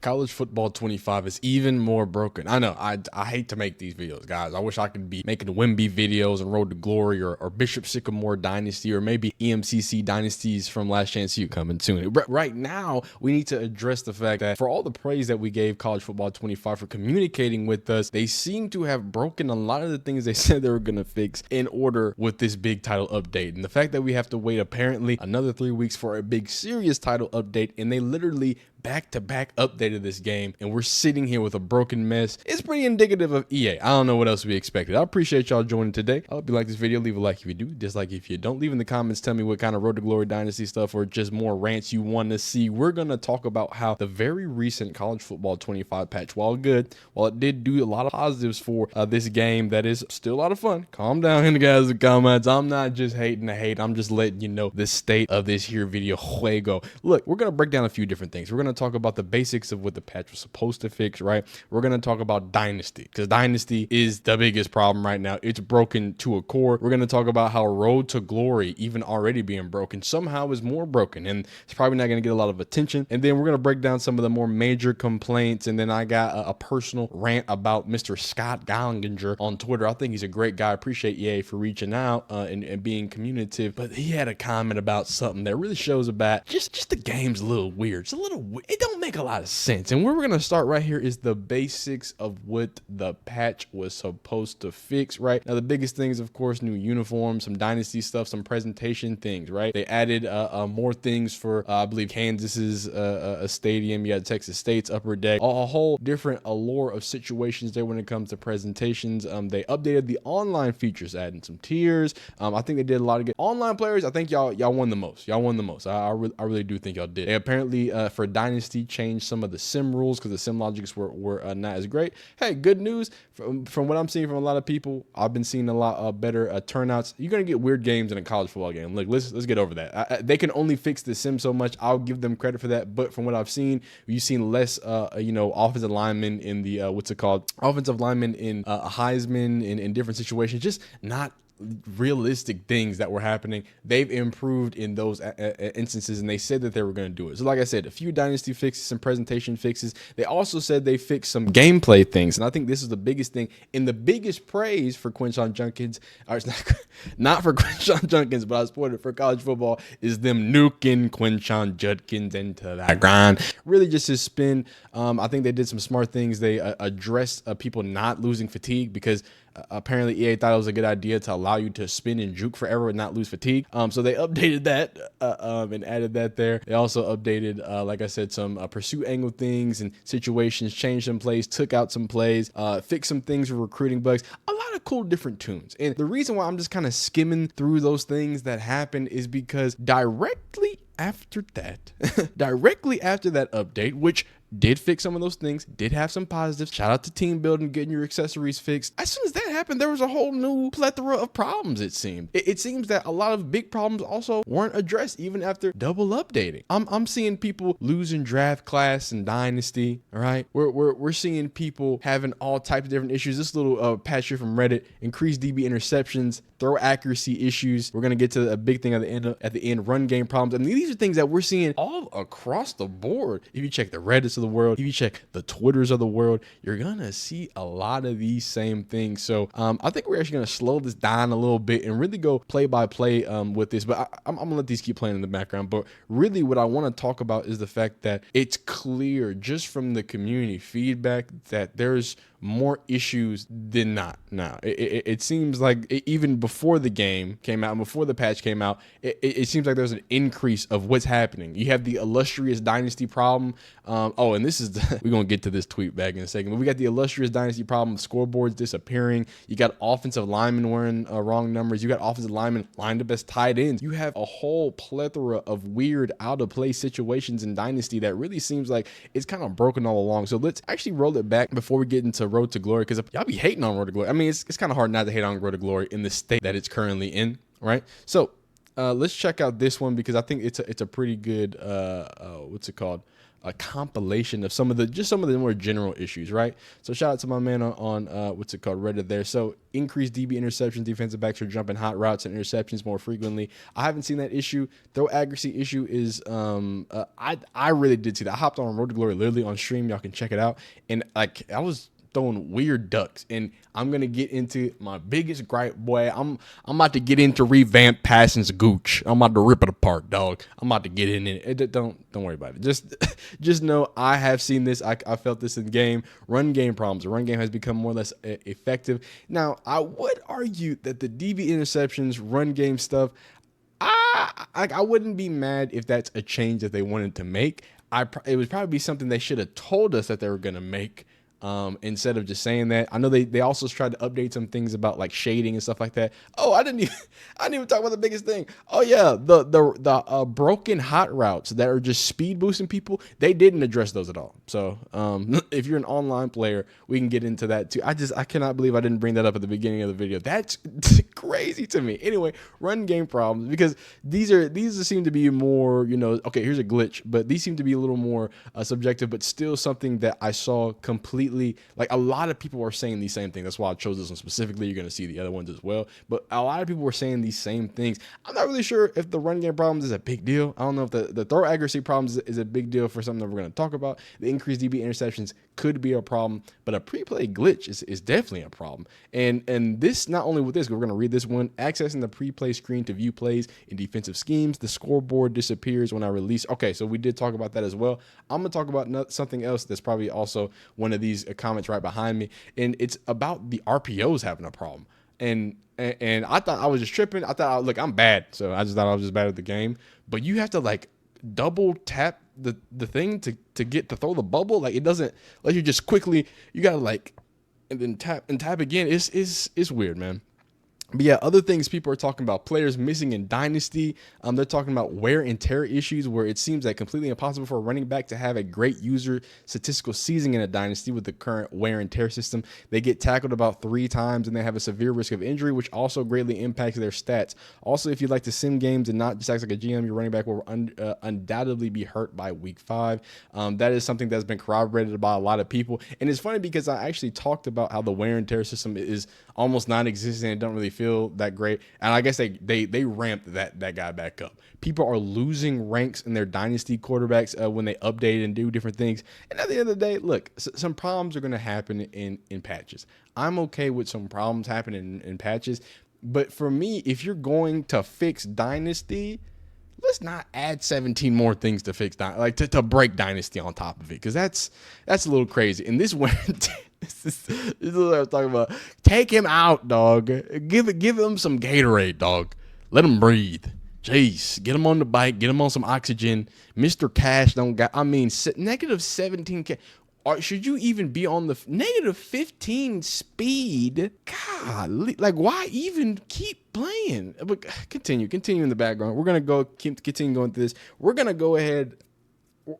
College football 25 is even more broken. I know, I hate to make these videos, guys. I wish I could be making Wimby videos and Road to Glory or Bishop Sycamore Dynasty or maybe EMCC Dynasties from Last Chance U coming soon. But right now, we need to address the fact that for all the praise that we gave College football 25 for communicating with us, they seem to have broken a lot of the things they said they were going to fix in order with this big title update. And the fact that we have to wait apparently another 3 weeks for a big serious title update, and they literally back-to-back updated this game, and we're sitting here with a broken mess. It's pretty indicative of EA. I don't know what else we expected. I appreciate y'all joining today. I hope you like this video. Leave a like if you do, dislike if you don't. Leave in the comments, tell me what kind of Road to Glory Dynasty stuff or just more rants you want to see. We're going to talk about how the very recent College Football 25 patch, while good, while it did do a lot of positives for this game that is still a lot of fun. Calm down in the guys in the comments. I'm not just hating to hate. I'm just letting you know the state of this here video juego. Look, we're going to break down a few different things. We're going to talk about the basics of what the patch was supposed to fix, right? We're going to talk about dynasty, because dynasty is the biggest problem right now. It's broken to a core. We're going to talk about how Road to Glory, even already being broken, somehow is more broken, and it's probably not going to get a lot of attention. And then we're going to break down some of the more major complaints, and then I got a personal rant about Mr. Scott Gallinger on Twitter. I think he's a great guy. I appreciate EA for reaching out and being communicative, but he had a comment about something that really shows about just the game's a little weird. It's a little weird. It don't make a lot of sense. And where we're going to start right here is the basics of what the patch was supposed to fix, right? Now, the biggest things, of course, new uniforms, some dynasty stuff, some presentation things, right? They added more things for, I believe, Kansas's a stadium. You had Texas State's upper deck, a whole different allure of situations there when it comes to presentations. They updated the online features, adding some tiers. I think they did a lot of good online players. I think y'all won the most. Y'all won the most. I really do think y'all did. They apparently for dynasty changed some of the sim rules because the sim logics were not as great. Hey, good news from what I'm seeing from a lot of people. I've been seeing a lot better turnouts. You're gonna get weird games in a college football game. Like let's get over that. They can only fix the sim so much. I'll give them credit for that. But from what I've seen, you've seen less offensive linemen in the offensive linemen in Heisman in different situations. Just not realistic things that were happening. They've improved in those instances, and they said that they were going to do it. So like I said, a few dynasty fixes, some presentation fixes. They also said they fixed some gameplay things, and I think this is the biggest thing and the biggest praise for Quinshon Judkins, or it's not for Quinshon Judkins, but I supported for college football, is them nuking Quinshon Judkins into that grind. Really just his spin. I think they did some smart things. They addressed people not losing fatigue, because apparently EA thought it was a good idea to allow you to spin and juke forever and not lose fatigue. So they updated that and added that there. They also updated, like I said, some pursuit angle things and situations, changed some plays, took out some plays, fixed some things with recruiting bugs. A lot of cool different tunes. And the reason why I'm just kind of skimming through those things that happened is because directly after that update, which did fix some of those things, did have some positives. Shout out to team building, getting your accessories fixed. As soon as that happened, there was a whole new plethora of problems, it seemed. It seems that a lot of big problems also weren't addressed even after double updating. I'm seeing people losing draft class and dynasty, all right? We're seeing people having all types of different issues. This little patch here from Reddit, increased DB interceptions, throw accuracy issues. We're going to get to a big thing at the end, run game problems. I mean, these are things that we're seeing all across the board. If you check the Reddits of the world, if you check the Twitters of the world, you're gonna see a lot of these same things. So I think we're actually gonna slow this down a little bit and really go play by play with this. But I'm gonna let these keep playing in the background. But really what I want to talk about is the fact that it's clear just from the community feedback that there's more issues than not. Now it seems like even before the game came out and before the patch came out, it seems like there's an increase of what's happening. You have the illustrious dynasty problem. And this is we're gonna get to this tweet back in a second, but we got the illustrious dynasty problem, scoreboards disappearing. You got offensive linemen wearing wrong numbers. You got offensive linemen lined up as tight ends. You have a whole plethora of weird out of place situations in dynasty that really seems like it's kind of broken all along. So let's actually roll it back before we get into Road to Glory, because y'all be hating on Road to Glory. I mean, it's kind of hard not to hate on Road to Glory in the state that it's currently in, right? So let's check out this one, because I think it's a pretty good what's it called, a compilation of some of the more general issues, right? So shout out to my man on what's it called, Reddit there. So increased DB interceptions, defensive backs are jumping hot routes and interceptions more frequently. I haven't seen that issue. Throw accuracy issue is I really did see that. I hopped on Road to Glory literally on stream. Y'all can check it out. And like I was throwing weird ducks, and I'm gonna get into my biggest gripe, boy. I'm about to get into revamp passing's gooch. I'm about to rip it apart, dog. I'm about to get in it. Don't worry about it. Just know I have seen this. I felt this in game. Run game problems. The run game has become more or less effective. Now I would argue that the DB interceptions, run game stuff, I wouldn't be mad if that's a change that they wanted to make. It would probably be something they should have told us that they were gonna make. Instead of just saying that. I know they also tried to update some things about like shading and stuff like that. Oh, I didn't even talk about the biggest thing. Oh yeah, the broken hot routes that are just speed boosting people, they didn't address those at all. So if you're an online player, we can get into that too. I cannot believe I didn't bring that up at the beginning of the video. That's crazy to me. Anyway, run game problems, because these seem to be more, okay, here's a glitch, but these seem to be a little more subjective, but still something that I saw completely. Like a lot of people were saying these same things. That's why I chose this one specifically. You're going to see the other ones as well. But a lot of people were saying these same things. I'm not really sure if the run game problems is a big deal. I don't know if the throw accuracy problems is a big deal for something that we're going to talk about. The increased DB interceptions could be a problem, but a pre-play glitch is definitely a problem. And this, not only with this, we're going to read this one. Accessing the pre-play screen to view plays in defensive schemes. The scoreboard disappears when I release. Okay, so we did talk about that as well. I'm going to talk about something else that's probably also one of these comments right behind me, and it's about the RPOs having a problem. And I thought I was just tripping. I thought, look, I'm bad, so I just thought I was just bad at the game. But you have to like double tap the thing to get to throw the bubble. Like it doesn't let you just quickly. You gotta like and then tap again. It's weird, man. But yeah, other things people are talking about, players missing in Dynasty. They're talking about wear and tear issues, where it seems like completely impossible for a running back to have a great user statistical season in a Dynasty with the current wear and tear system. They get tackled about 3 times and they have a severe risk of injury, which also greatly impacts their stats. Also, if you like to sim games and not just act like a GM, your running back will undoubtedly be hurt by week 5. That is something that's been corroborated by a lot of people. And it's funny because I actually talked about how the wear and tear system is almost non-existent and don't really feel that great. And I guess they ramped that guy back up. People are losing ranks in their dynasty quarterbacks when they update and do different things. And at the end of the day, look, some problems are going to happen in patches. I'm okay with some problems happening in patches. But for me, if you're going to fix dynasty, let's not add 17 more things to fix to break dynasty on top of it, because that's a little crazy. And this went. This is what I was talking about. Take him out, dog. Give him some Gatorade, dog. Let him breathe. Jeez, get him on the bike. Get him on some oxygen. Mr. Cash don't got. I mean, negative 17. Or should you even be on the negative 15 speed? God, like why even keep playing? But continue in the background. We're gonna continue going through this. We're gonna go ahead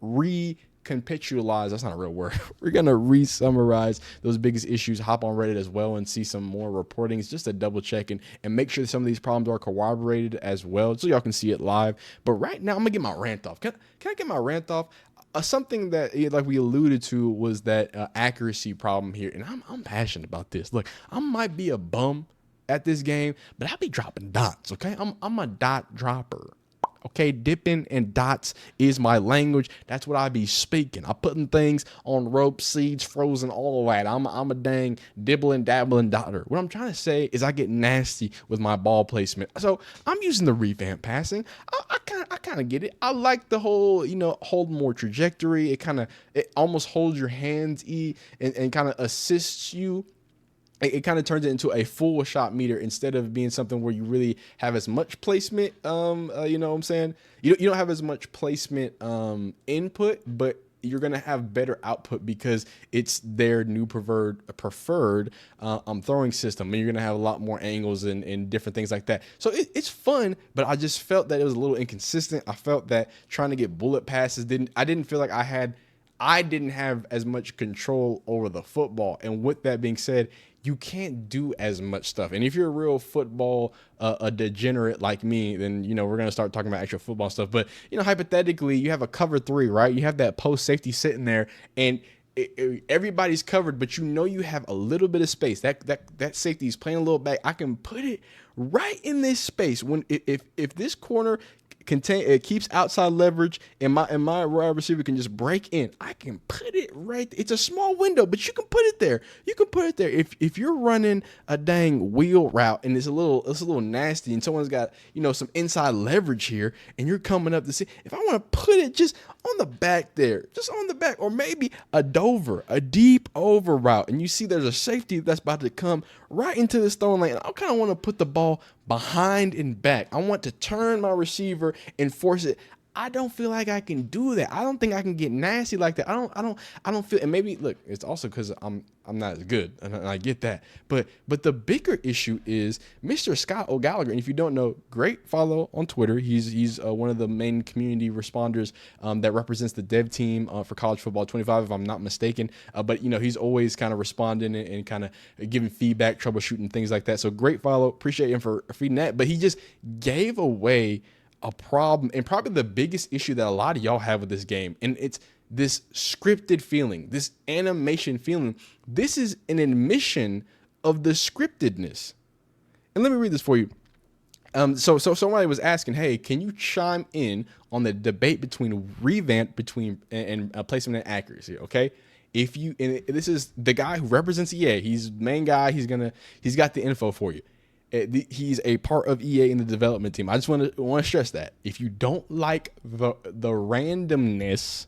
recontextualize. That's not a real word. We're gonna re-summarize those biggest issues. Hop on Reddit as well and see some more reportings just to double check and make sure that some of these problems are corroborated as well, so y'all can see it live. But right now, I'm gonna get my rant off. Can I get my rant off? Something that like we alluded to was that accuracy problem here, and I'm passionate about this. Look, I might be a bum at this game, but I'll be dropping dots. Okay, I'm a dot dropper. Okay, dipping and dots is my language. That's what I be speaking. I'm putting things on ropes, seeds, frozen, all of that. I'm a dang dibbling, dabbling dotter. What I'm trying to say is I get nasty with my ball placement. So I'm using the revamp passing. I kind of get it. I like the whole, hold more trajectory. It almost holds your hands and kind of assists you. It kind of turns it into a full shot meter instead of being something where you really have as much placement. You know what I'm saying? You don't have as much placement input, but you're going to have better output because it's their new preferred throwing system. And you're going to have a lot more angles and different things like that. So it's fun, but I just felt that it was a little inconsistent. I felt that trying to get bullet passes I didn't feel like I I didn't have as much control over the football. And with that being said, you can't do as much stuff. And if you're a real football a degenerate like me, then, you know, we're going to start talking about actual football stuff. But, you know, hypothetically, you have a cover 3, right? You have that post safety sitting there, and everybody's covered, but you know you have a little bit of space. That safety is playing a little back. I can put it right in this space. When if this corner it keeps outside leverage, and my wide receiver can just break in, I can put it right. It's a small window, but you can put it there. You can put it there. If you're running a dang wheel route and it's a little nasty, and someone's got, you know, some inside leverage here, and you're coming up to see, if I want to put it just on the back there, just on the back, or maybe a deep over route, and you see there's a safety that's about to come right into this throwing lane, I kind of want to put the ball behind and back. I want to turn my receiver and force it. I don't feel like I can do that. I don't think I can get nasty like that. I don't feel, and maybe look, it's also because I'm not as good, and I get that. But the bigger issue is Mr. Scott O'Gallagher. And if you don't know, great follow on Twitter. He's one of the main community responders that represents the dev team for college football 25, if I'm not mistaken. But you know, he's always kind of responding and kind of giving feedback, troubleshooting, things like that. So great follow. Appreciate him for feeding that. But he just gave away a problem, and probably the biggest issue that a lot of y'all have with this game, and it's this scripted feeling, this animation feeling. This is an admission of the scriptedness. And let me read this for you. So somebody was asking, hey, can you chime in on the debate between revamp and placement and accuracy? Okay. And this is the guy who represents EA. He's the main guy. He's got the info for you. He's a part of EA in the development team. I just want to stress that if you don't like the randomness,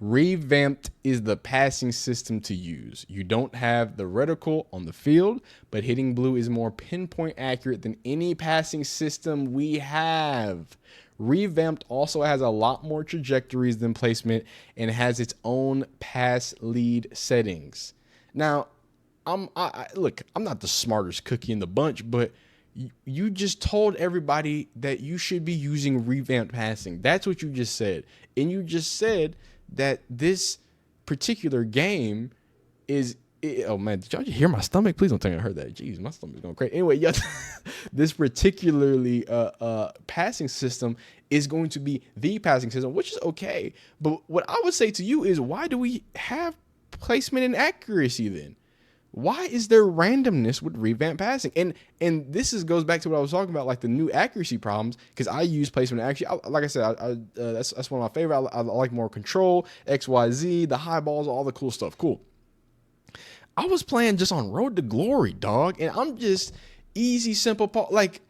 revamped is the passing system to use. You don't have the reticle on the field, but hitting blue is more pinpoint accurate than any passing system we have. Revamped also has a lot more trajectories than placement and has its own pass lead settings. Now, look, I'm not the smartest cookie in the bunch, but you just told everybody that you should be using revamped passing. That's what you just said. And you just said that this particular game is, oh man, did y'all just hear my stomach? Please don't tell me I heard that. Jeez, my stomach's going crazy. Anyway, yeah, this particularly passing system is going to be the passing system, which is okay. But what I would say to you is, why do we have placement and accuracy then? Why is there randomness with revamp passing? And this goes back to what I was talking about, like the new accuracy problems, because I use placement and accuracy. Like I said, that's one of my favorite. I like more control, XYZ, the high balls, all the cool stuff. Cool. I was playing just on Road to Glory, dog, and I'm just easy, simple, like,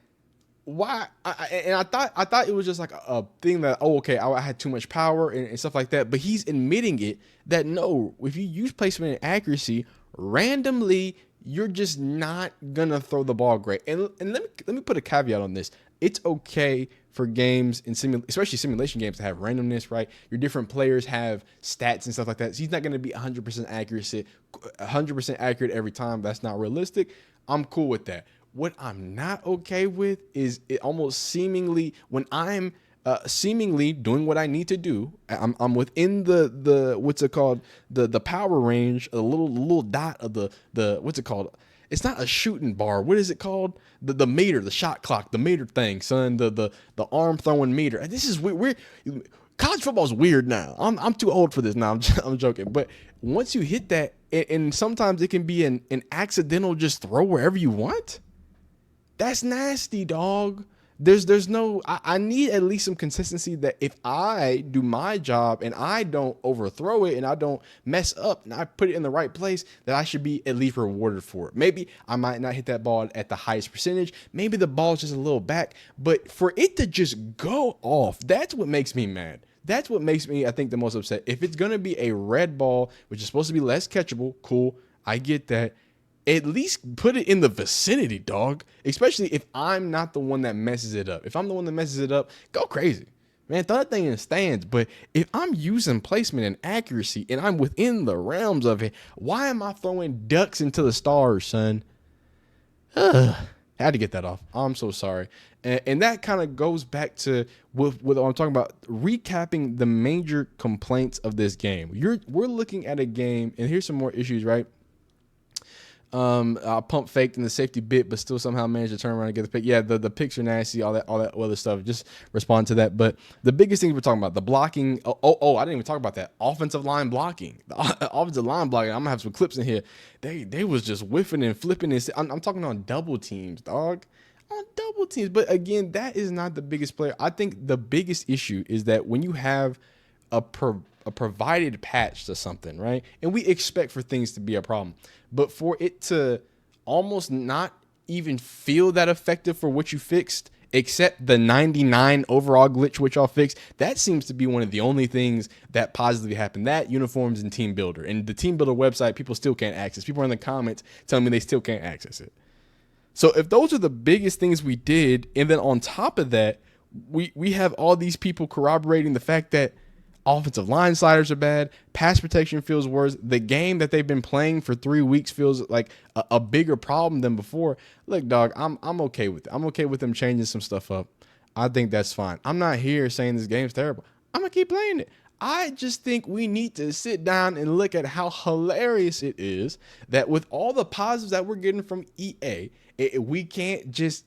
why? I thought it was just like a thing that, oh, okay, I had too much power and stuff like that. But he's admitting it, that no, if you use placement and accuracy randomly, you're just not gonna throw the ball great. And let me put a caveat on this. It's okay for games especially simulation games, to have randomness, right? Your different players have stats and stuff like that. So he's not gonna be 100% accurate every time. That's not realistic. I'm cool with that. What I'm not okay with is it almost seemingly, when I'm seemingly doing what I need to do, I'm within the what's it called, the power range, a little dot of the what's it called? It's not a shooting bar. What is it called? The meter, the shot clock, the meter thing, son. The arm throwing meter. This is weird. College football is weird now. I'm too old for this now. I'm joking. But once you hit that, and sometimes it can be an accidental just throw wherever you want. That's nasty, dog. There's no, I need at least some consistency that if I do my job and I don't overthrow it and I don't mess up and I put it in the right place, that I should be at least rewarded for it. Maybe I might not hit that ball at the highest percentage. Maybe the ball's just a little back, but for it to just go off, that's what makes me mad. That's what makes me, I think, the most upset. If it's going to be a red ball, which is supposed to be less catchable, cool, I get that. At least put it in the vicinity, dog. Especially if I'm not the one that messes it up. If I'm the one that messes it up, go crazy. Man, throw that thing in the stands. But if I'm using placement and accuracy and I'm within the realms of it, why am I throwing ducks into the stars, son? Had to get that off. I'm so sorry. And that kind of goes back to what I'm talking about, recapping the major complaints of this game. We're looking at a game, and here's some more issues, right? Pump faked in the safety bit, but still somehow managed to turn around and get the pick. Yeah, the picks are nasty, all that other stuff. Just respond to that. But the biggest thing we're talking about, the blocking. I didn't even talk about that. Offensive line blocking. The offensive line blocking. I'm gonna have some clips in here. They was just whiffing and flipping. I'm talking on double teams, dog. On double teams. But again, that is not the biggest player. I think the biggest issue is that when you have a provided patch to something, right? And we expect for things to be a problem, but for it to almost not even feel that effective for what you fixed, except the 99 overall glitch which y'all fixed, that seems to be one of the only things that positively happened. That, uniforms, and team builder. And the team builder website, people still can't access. People are in the comments telling me they still can't access it. So if those are the biggest things we did, and then on top of that, we have all these people corroborating the fact that offensive line sliders are bad, pass protection feels worse, the game that they've been playing for 3 weeks feels like a bigger problem than before. Look, dog, I'm okay with it. I'm okay with them changing some stuff up. I think that's fine. I'm not here saying this game's terrible. I'm gonna keep playing it. I just think we need to sit down and look at how hilarious it is that with all the positives that we're getting from EA, we can't just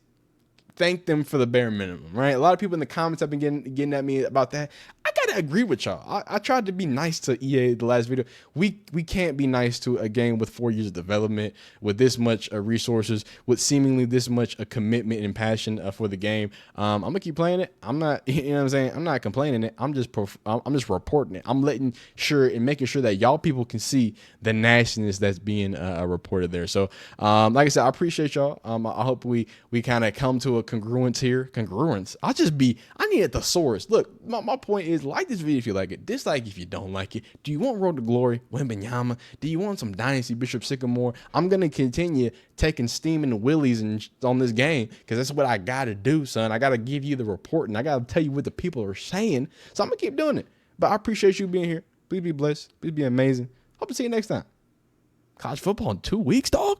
thank them for the bare minimum, right? A lot of people in the comments have been getting at me about that. I gotta agree with y'all. I tried to be nice to EA the last video. We can't be nice to a game with 4 years of development, with this much resources, with seemingly this much a commitment and passion for the game. I'm gonna keep playing it. I'm not, you know what I'm saying? I'm not complaining it. I'm just reporting it. I'm making sure that y'all people can see the nastiness that's being reported there. So, like I said, I appreciate y'all. I hope we kind of come to a congruence here. I need a thesaurus. Look, my point is, like this video if you like it, dislike if you don't like it. Do you want Road to Glory, Wembanyama? Do you want some Dynasty Bishop Sycamore? I'm going to continue taking steam and willies on this game because that's what I got to do, son. I got to give you the report and I got to tell you what the people are saying. So I'm going to keep doing it. But I appreciate you being here. Please be blessed. Please be amazing. Hope to see you next time. College football in 2 weeks, dog.